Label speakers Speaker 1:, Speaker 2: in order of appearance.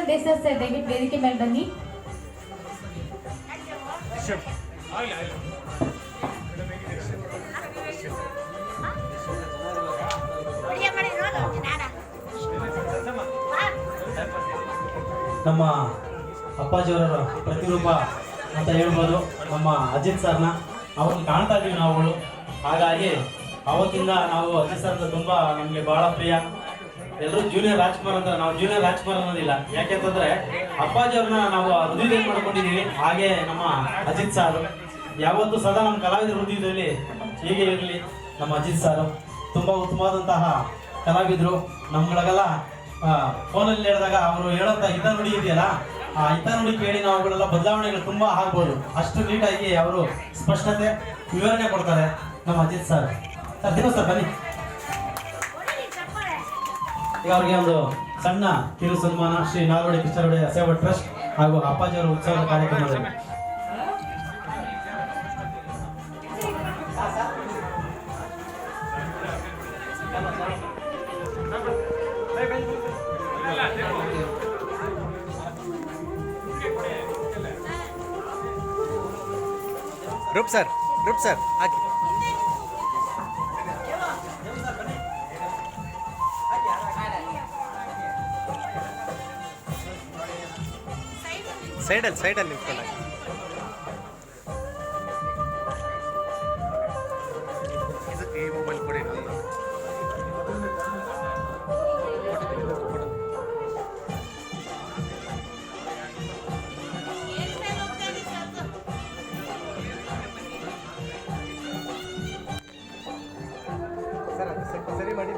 Speaker 1: Desai sir ದಯವಿಟ್ಟು ವೇದಿಕೆ ಮೇಲೆ ಬನ್ನಿ.
Speaker 2: ನಮ್ಮ ಅಪ್ಪಾಜಿಯವರ ಪ್ರತಿರೂಪ ಅಂತ ಹೇಳ್ಬೋದು. ನಮ್ಮ ಅಜಿತ್ ಸರ್ನ ಅವ್ರನ್ನ ಕಾಣ್ತಾ ಇದ್ದೀವಿ ನಾವುಗಳು. ಹಾಗಾಗಿ ಅವತ್ತಿಂದ ನಾವು ಅಜಿತ್ ಸರ್ನ ತುಂಬ ನಮಗೆ ಬಹಳ ಪ್ರಿಯ. ಎಲ್ಲರೂ ಜೂನಿಯರ್ ರಾಜ್ಕುಮಾರ್ ಅಂತ, ನಾವು ಜೂನಿಯರ್ ರಾಜ್ಕುಮಾರ್ ಅನ್ನೋದಿಲ್ಲ. ಯಾಕೆಂತಂದ್ರೆ ಅಪ್ಪಾಜಿಯವ್ರನ್ನ ನಾವು ಹೃದಯದಲ್ಲಿ ಮಾಡ್ಕೊಂಡಿದ್ದೀವಿ. ಹಾಗೆ ನಮ್ಮ ಅಜಿತ್ ಸಾರು ಯಾವತ್ತೂ ಸದಾ ನಮ್ಮ ಕಲಾವಿದರ ಹೃದಯದಲ್ಲಿ ಹೀಗೆ ಇರಲಿ. ನಮ್ಮ ಅಜಿತ್ ಸಾರು ತುಂಬ ಉತ್ತಮವಾದಂತಹ ಕಲಾವಿದರು. ನಮ್ಗಳಿಗೆಲ್ಲ ಫೋನಲ್ಲಿ ಹೇಳಿದಾಗ ಅವರು ಹೇಳೋಂಥ ಹಿತ ನುಡಿ ಇದೆಯಲ್ಲ, ಆ ಹಿತ ನುಡಿ ಕೇಳಿ ನಾವುಗಳೆಲ್ಲ ಬದಲಾವಣೆಗಳು ತುಂಬ ಆಗ್ಬೋದು. ಅಷ್ಟು ನೀಟಾಗಿ ಅವರು ಸ್ಪಷ್ಟತೆ ವಿವರಣೆ ಕೊಡ್ತಾರೆ ನಮ್ಮ ಅಜಿತ್ ಸರ್. ಸರ್ ದಿನ ಸರ್ ಬನ್ನಿ. ಈಗ ಅವ್ರಿಗೆ ಒಂದು ಸಣ್ಣ ಕಿರು ಸನ್ಮಾನ ಶ್ರೀ ನಾಲ್ವಡಿ ಕಿಚ್ಚರೊಡೆ ಸೇವಾ ಟ್ರಸ್ಟ್ ಹಾಗೂ ಅಪ್ಪಾಜಿಯವರ ಉತ್ಸವದ ಕಾರ್ಯಕ್ರಮದಲ್ಲಿ
Speaker 3: ರೂಪ್ ಸರ್ ಹಾಕಿ. ಸೈಡಲ್ಲಿ ನಿಂತ್ಕೊಂಡಾಗ ಈ ಮೊಬೈಲ್ ಕೊಡಿ. ಸರ್ ಅದು ಸ್ವಲ್ಪ ಸರಿ ಮಾಡಿ.